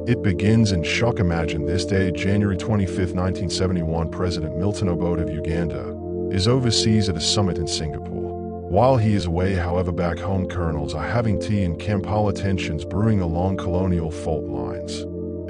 It begins in shock. Imagine this day, January 25, 1971. President Milton Obote of Uganda is overseas at a summit in Singapore. While he is away, however, back home, colonels are having tea in Kampala, tensions brewing along colonial fault lines.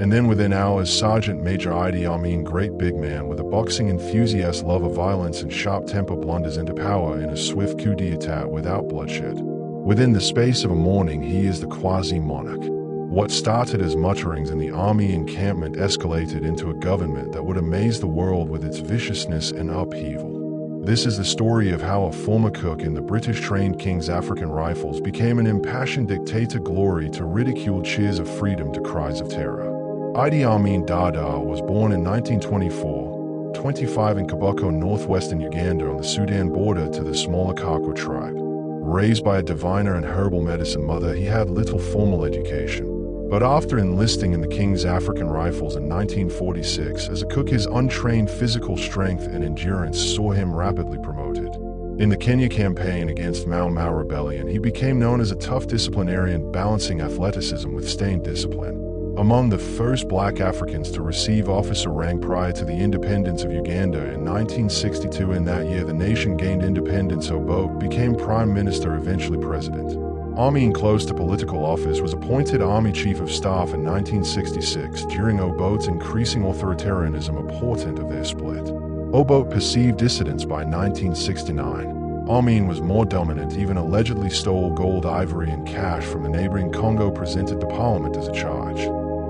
And then within hours, Sergeant Major Idi Amin, great big man with a boxing enthusiast love of violence and sharp temper, blunders into power in a swift coup d'etat without bloodshed. Within the space of a morning, he is the quasi-monarch. What started as mutterings in the army encampment escalated into a government that would amaze the world with its viciousness and upheaval. This is the story of how a former cook in the British-trained King's African Rifles became an impassioned dictator, glory to ridicule, cheers of freedom to cries of terror. Idi Amin Dada was born in 1924, 25 in Kiboko, northwestern Uganda on the Sudan border to the smaller Kakwa tribe. Raised by a diviner and herbal medicine mother, he had little formal education. But after enlisting in the King's African Rifles in 1946 as a cook, his untrained physical strength and endurance saw him rapidly promoted. In the Kenya campaign against Mau Mau rebellion, he became known as a tough disciplinarian, balancing athleticism with stained discipline. Among the first black Africans to receive officer rank prior to the independence of Uganda in 1962, in that year the nation gained independence, Obote became prime minister, eventually president. Amin, close to political office, was appointed Army Chief of Staff in 1966 during Obote's increasing authoritarianism, a portent of their split. Obote perceived dissidents by 1969. Amin was more dominant, even allegedly stole gold, ivory, and cash from the neighboring Congo, presented to Parliament as a charge.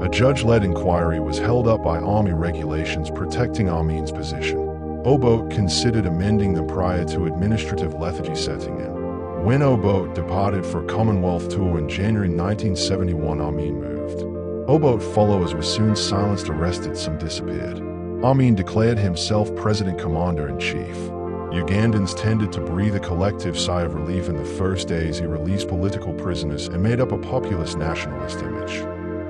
A judge-led inquiry was held up by army regulations protecting Amin's position. Obote considered amending them prior to administrative lethargy setting in. When Obote departed for a Commonwealth tour in January 1971, Amin moved. Obote's followers were soon silenced, arrested, some disappeared. Amin declared himself President-Commander-in-Chief. Ugandans tended to breathe a collective sigh of relief. In the first days, he released political prisoners and made up a populist nationalist image.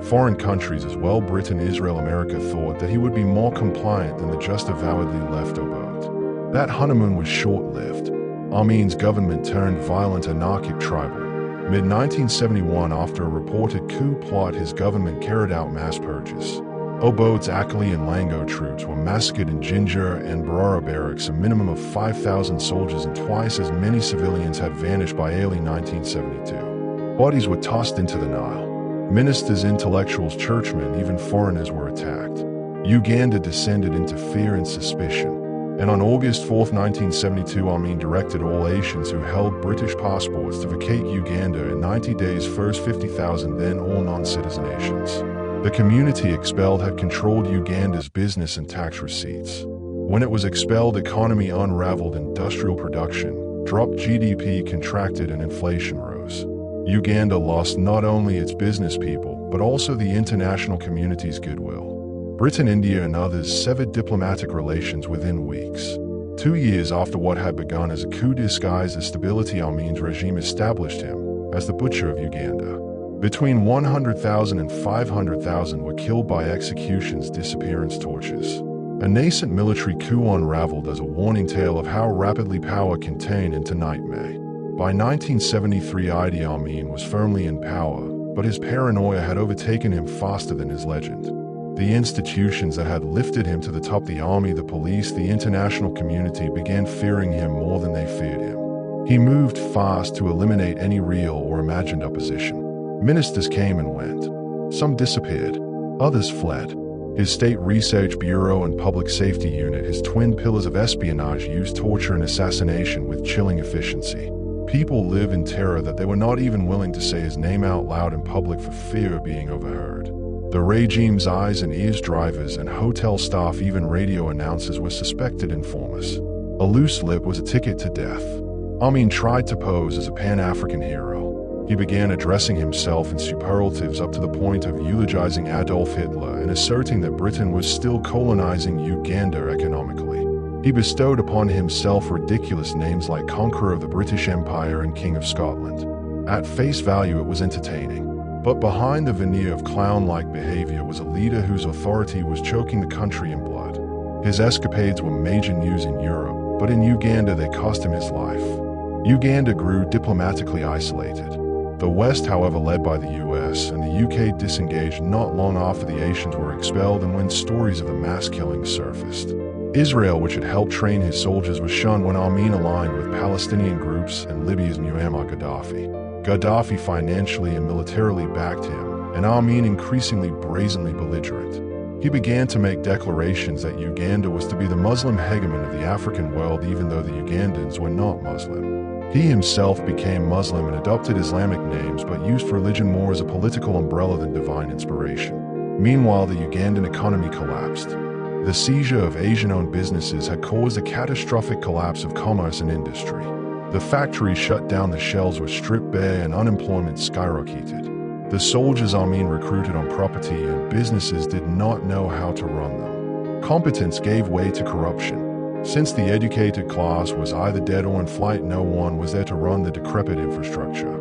Foreign countries as well, Britain, Israel, America, thought that he would be more compliant than the just avowedly left Obote. That honeymoon was short-lived. Amin's government turned violent, anarchic, tribal. Mid-1971, after a reported coup plot, his government carried out mass purges. Obote's Akali and Lango troops were massacred in Jinja and Barara barracks. A minimum of 5,000 soldiers and twice as many civilians had vanished by early 1972. Bodies were tossed into the Nile. Ministers, intellectuals, churchmen, even foreigners were attacked. Uganda descended into fear and suspicion. And on August 4, 1972, Amin directed all Asians who held British passports to vacate Uganda in 90 days. First 50,000, then all non-citizen Asians. The community expelled had controlled Uganda's business and tax receipts. When it was expelled, economy unraveled, industrial production dropped, GDP contracted, and inflation rose. Uganda lost not only its business people, but also the international community's goodwill. Britain, India, and others severed diplomatic relations within weeks. 2 years after what had begun as a coup disguised as stability, Amin's regime established him as the butcher of Uganda. Between 100,000 and 500,000 were killed by executions, disappearance, tortures. A nascent military coup unraveled as a warning tale of how rapidly power can turn into nightmare. By 1973, Idi Amin was firmly in power, but his paranoia had overtaken him faster than his legend. The institutions that had lifted him to the top, the army, the police, the international community, began fearing him more than they feared him. He moved fast to eliminate any real or imagined opposition. Ministers came and went. Some disappeared. Others fled. His State Research Bureau and Public Safety Unit, his twin pillars of espionage, used torture and assassination with chilling efficiency. People lived in terror that they were not even willing to say his name out loud in public for fear of being overheard. The regime's eyes and ears, drivers and hotel staff, even radio announcers, were suspected informers. A loose lip was a ticket to death. Amin tried to pose as a Pan-African hero. He began addressing himself in superlatives up to the point of eulogizing Adolf Hitler and asserting that Britain was still colonizing Uganda economically. He bestowed upon himself ridiculous names like Conqueror of the British Empire and King of Scotland. At face value, it was entertaining. But behind the veneer of clown-like behavior was a leader whose authority was choking the country in blood. His escapades were major news in Europe, but in Uganda they cost him his life. Uganda grew diplomatically isolated. The West, however, led by the US and the UK, disengaged not long after the Asians were expelled and when stories of the mass killings surfaced. Israel, which had helped train his soldiers, was shunned when Amin aligned with Palestinian groups and Libya's Muammar Gaddafi. Gaddafi financially and militarily backed him, and Amin increasingly brazenly belligerent. He began to make declarations that Uganda was to be the Muslim hegemon of the African world even though the Ugandans were not Muslim. He himself became Muslim and adopted Islamic names but used religion more as a political umbrella than divine inspiration. Meanwhile, the Ugandan economy collapsed. The seizure of Asian-owned businesses had caused a catastrophic collapse of commerce and industry. The factories shut down, the shelves were stripped bare, and unemployment skyrocketed. The soldiers Amin recruited on property and businesses did not know how to run them. Competence gave way to corruption. Since the educated class was either dead or in flight, no one was there to run the decrepit infrastructure.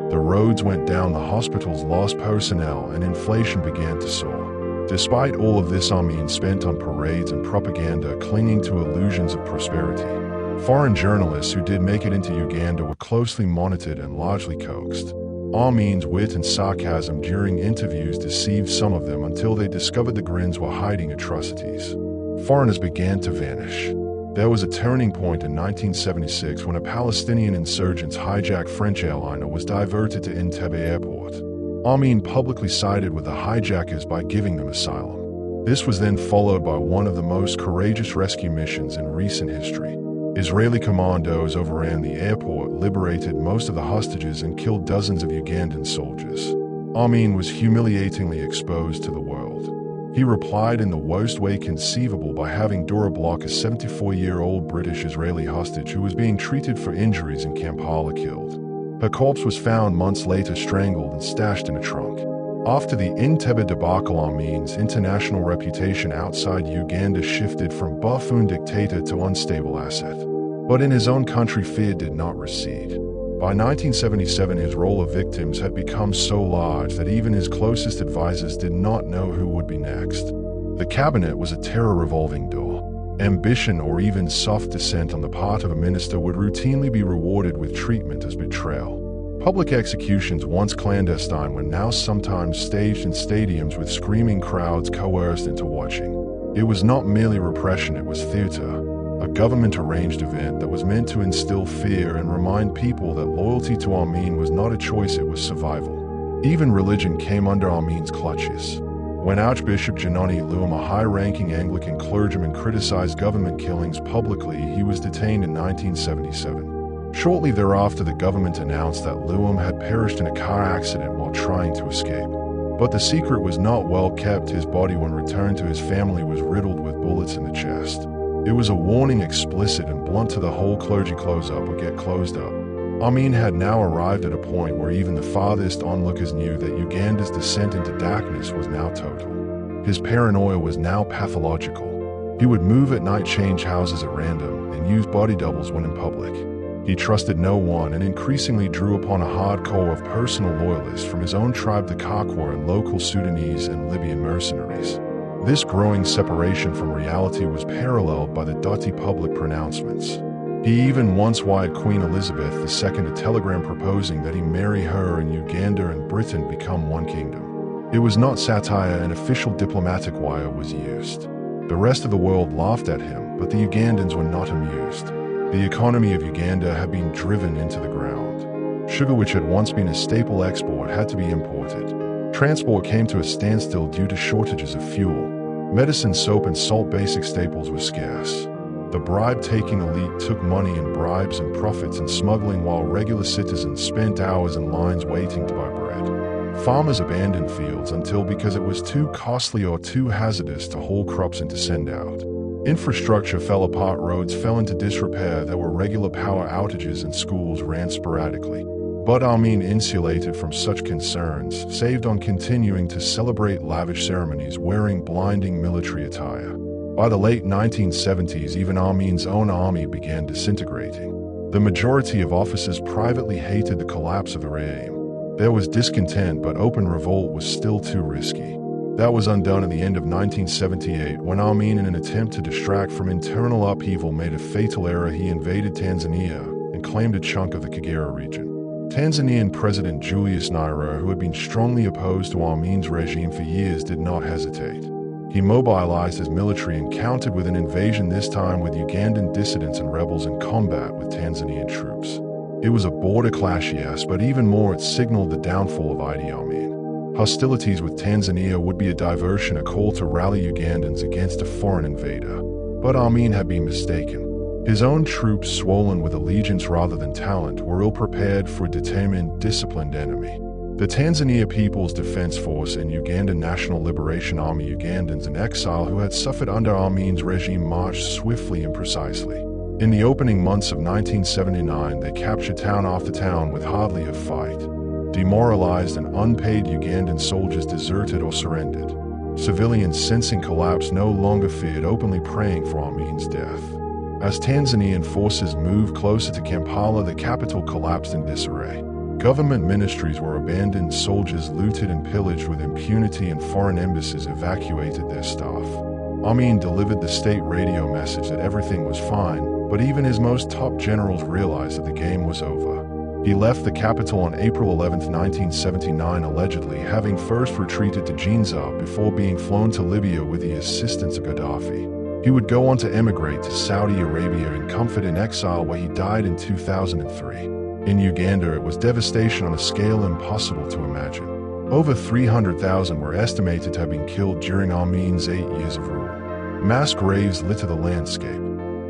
The roads went down, the hospitals lost personnel, and inflation began to soar. Despite all of this, Amin spent on parades and propaganda, clinging to illusions of prosperity. Foreign journalists who did make it into Uganda were closely monitored and largely coaxed. Amin's wit and sarcasm during interviews deceived some of them until they discovered the grins were hiding atrocities. Foreigners began to vanish. There was a turning point in 1976 when a Palestinian insurgents hijacked French airliner was diverted to Entebbe airport. Amin publicly sided with the hijackers by giving them asylum. This was then followed by one of the most courageous rescue missions in recent history. Israeli commandos overran the airport, liberated most of the hostages, and killed dozens of Ugandan soldiers. Amin was humiliatingly exposed to the world. He replied in the worst way conceivable by having Dora Bloch, a 74-year-old British-Israeli hostage who was being treated for injuries in Kampala, killed. Her corpse was found months later, strangled and stashed in a trunk. After the Entebbe debacle, Amin's international reputation outside Uganda shifted from buffoon dictator to unstable asset. But in his own country, fear did not recede. By 1977, his role of victims had become so large that even his closest advisors did not know who would be next. The cabinet was a terror revolving door. Ambition or even soft dissent on the part of a minister would routinely be rewarded with treatment as betrayal. Public executions, once clandestine, were now sometimes staged in stadiums with screaming crowds coerced into watching. It was not merely repression, it was theater. A government-arranged event that was meant to instill fear and remind people that loyalty to Amin was not a choice, it was survival. Even religion came under Amin's clutches. When Archbishop Janoni Luam, a high-ranking Anglican clergyman, criticized government killings publicly, he was detained in 1977. Shortly thereafter, the government announced that Luam had perished in a car accident while trying to escape. But the secret was not well kept. His body, when returned to his family, was riddled with bullets in the chest. It was a warning, explicit and blunt to the whole clergy: close up or get closed up. Amin had now arrived at a point where even the farthest onlookers knew that Uganda's descent into darkness was now total. His paranoia was now pathological. He would move at night, change houses at random, and use body doubles when in public. He trusted no one and increasingly drew upon a hardcore of personal loyalists from his own tribe, the Kakwa, and local Sudanese and Libyan mercenaries. This growing separation from reality was paralleled by the dirty public pronouncements. He even once wired Queen Elizabeth II a telegram proposing that he marry her and Uganda and Britain become one kingdom. It was not satire, an official diplomatic wire was used. The rest of the world laughed at him, but the Ugandans were not amused. The economy of Uganda had been driven into the ground. Sugar, which had once been a staple export, had to be imported. Transport came to a standstill due to shortages of fuel. Medicine, soap, and salt, basic staples, were scarce. The bribe-taking elite took money in bribes and profits and smuggling, while regular citizens spent hours in lines waiting to buy bread. Farmers abandoned fields until, because it was too costly or too hazardous to haul crops in to send out. Infrastructure fell apart, roads fell into disrepair, there were regular power outages, and schools ran sporadically. But Amin, insulated from such concerns, saved on continuing to celebrate lavish ceremonies, wearing blinding military attire. By the late 1970s, even Amin's own army began disintegrating. The majority of officers privately hated the collapse of the regime. There was discontent, but open revolt was still too risky. That was undone at the end of 1978 when Amin, in an attempt to distract from internal upheaval, made a fatal error. He invaded Tanzania and claimed a chunk of the Kagera region. Tanzanian President Julius Nyerere, who had been strongly opposed to Amin's regime for years, did not hesitate. He mobilized his military and countered with an invasion, this time with Ugandan dissidents and rebels in combat with Tanzanian troops. It was a border clash, yes, but even more, it signaled the downfall of Idi Amin. Hostilities with Tanzania would be a diversion, a call to rally Ugandans against a foreign invader. But Amin had been mistaken. His own troops, swollen with allegiance rather than talent, were ill-prepared for a determined, disciplined enemy. The Tanzania People's Defense Force and Uganda National Liberation Army, Ugandans in exile who had suffered under Amin's regime, marched swiftly and precisely. In the opening months of 1979, they captured town after town with hardly a fight. Demoralized and unpaid Ugandan soldiers deserted or surrendered. Civilians, sensing collapse, no longer feared, openly praying for Amin's death. As Tanzanian forces moved closer to Kampala, the capital collapsed in disarray. Government ministries were abandoned, soldiers looted and pillaged with impunity, and foreign embassies evacuated their staff. Amin delivered the state radio message that everything was fine, but even his most top generals realized that the game was over. He left the capital on April 11, 1979, allegedly having first retreated to Jinza before being flown to Libya with the assistance of Gaddafi. He would go on to emigrate to Saudi Arabia in comfort in exile, where he died in 2003. In Uganda, it was devastation on a scale impossible to imagine. Over 300,000 were estimated to have been killed during Amin's 8 years of rule. Mass graves litter the landscape.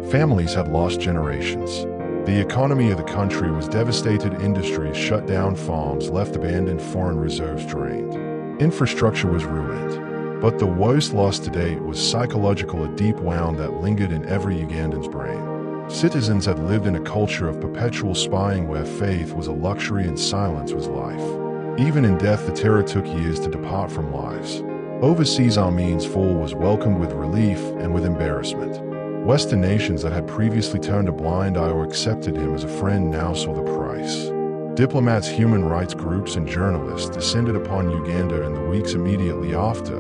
Families had lost generations. The economy of the country was devastated, industries shut down, farms left abandoned, foreign reserves drained. Infrastructure was ruined. But the worst loss to date was psychological, a deep wound that lingered in every Ugandan's brain. Citizens had lived in a culture of perpetual spying where faith was a luxury and silence was life. Even in death, the terror took years to depart from lives. Overseas, Amin's fall was welcomed with relief and with embarrassment. Western nations that had previously turned a blind eye or accepted him as a friend now saw the price. Diplomats, human rights groups, and journalists descended upon Uganda in the weeks immediately after,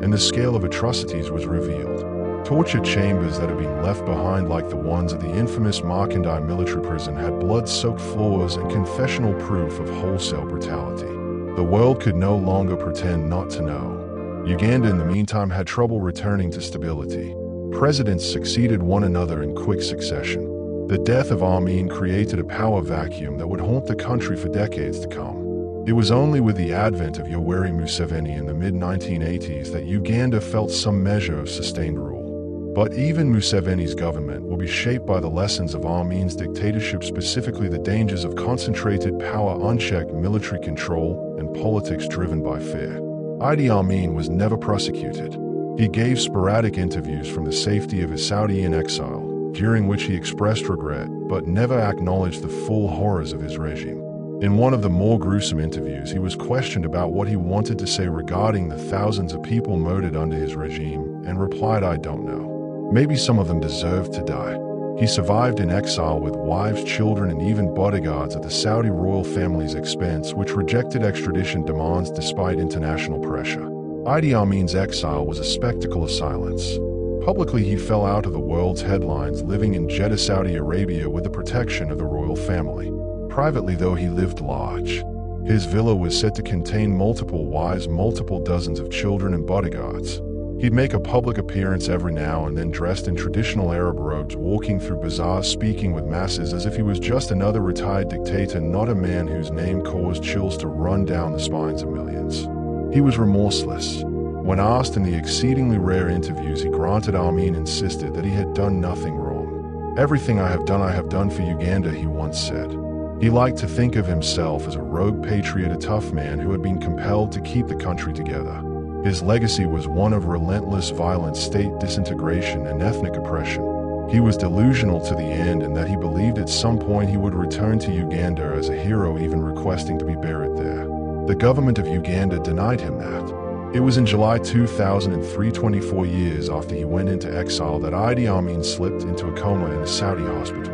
and the scale of atrocities was revealed. Torture chambers that had been left behind, like the ones at the infamous Markandai military prison, had blood-soaked floors and confessional proof of wholesale brutality. The world could no longer pretend not to know. Uganda, in the meantime, had trouble returning to stability. Presidents succeeded one another in quick succession. The death of Amin created a power vacuum that would haunt the country for decades to come. It was only with the advent of Yoweri Museveni in the mid-1980s that Uganda felt some measure of sustained rule. But even Museveni's government will be shaped by the lessons of Amin's dictatorship, specifically the dangers of concentrated power, unchecked military control, and politics driven by fear. Idi Amin was never prosecuted. He gave sporadic interviews from the safety of his Saudi exile, during which he expressed regret, but never acknowledged the full horrors of his regime. In one of the more gruesome interviews, he was questioned about what he wanted to say regarding the thousands of people murdered under his regime, and replied, "I don't know. Maybe some of them deserved to die." He survived in exile with wives, children, and even bodyguards at the Saudi royal family's expense, which rejected extradition demands despite international pressure. Idi Amin's exile was a spectacle of silence. Publicly, he fell out of the world's headlines, living in Jeddah, Saudi Arabia, with the protection of the royal family. Privately, though, he lived large. His villa was said to contain multiple wives, multiple dozens of children, and bodyguards. He'd make a public appearance every now and then dressed in traditional Arab robes, walking through bazaars, speaking with masses as if he was just another retired dictator, not a man whose name caused chills to run down the spines of millions. He was remorseless. When asked in the exceedingly rare interviews he granted, Amin insisted that he had done nothing wrong. "Everything I have done for Uganda," he once said. He liked to think of himself as a rogue patriot, a tough man who had been compelled to keep the country together. His legacy was one of relentless violence, state disintegration, and ethnic oppression. He was delusional to the end, in that he believed at some point he would return to Uganda as a hero, even requesting to be buried there. The government of Uganda denied him that. It was in July 2003, 24 years after he went into exile, that Idi Amin slipped into a coma in a Saudi hospital.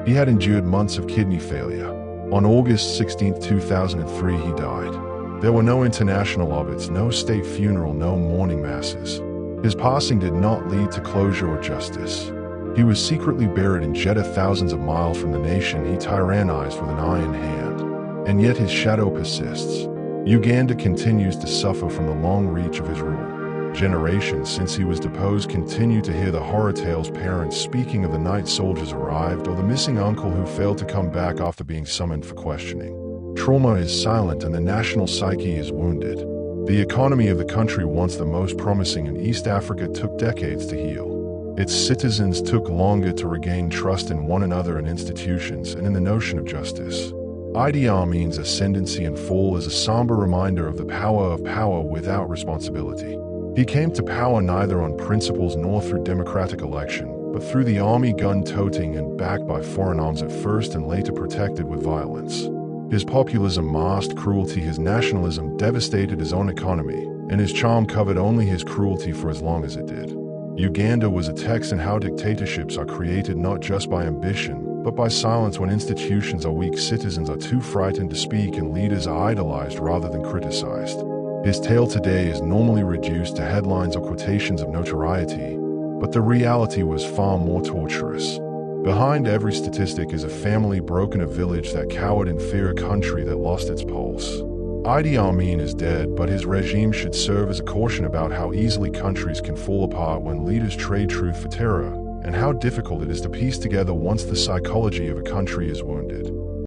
He had endured months of kidney failure. On August 16, 2003, he died. There were no international obits, no state funeral, no mourning masses. His passing did not lead to closure or justice. He was secretly buried in Jeddah, thousands of miles from the nation he tyrannized with an iron hand. and yet his shadow persists. Uganda continues to suffer from the long reach of his rule. Generations since he was deposed continue to hear the horror tales, parents speaking of the night soldiers arrived or the missing uncle who failed to come back after being summoned for questioning. Trauma is silent and the national psyche is wounded. The economy of the country, once the most promising in East Africa, took decades to heal. Its citizens took longer to regain trust in one another and institutions and in the notion of justice. Idi Amin's ascendancy and fall is a somber reminder of the power of power without responsibility. He came to power neither on principles nor through democratic election, but through the army, gun-toting and backed by foreign arms at first and later protected with violence. His populism masked cruelty, his nationalism devastated his own economy, and his charm covered only his cruelty for as long as it did. Uganda was a text in how dictatorships are created not just by ambition, but by silence. When institutions are weak, citizens are too frightened to speak, and leaders are idolized rather than criticized. His tale today is normally reduced to headlines or quotations of notoriety, but the reality was far more torturous. Behind every statistic is a family broken, a village that cowered in fear, a country that lost its pulse. Idi Amin is dead, but his regime should serve as a caution about how easily countries can fall apart when leaders trade truth for terror, and how difficult it is to piece together once the psychology of a country is wounded.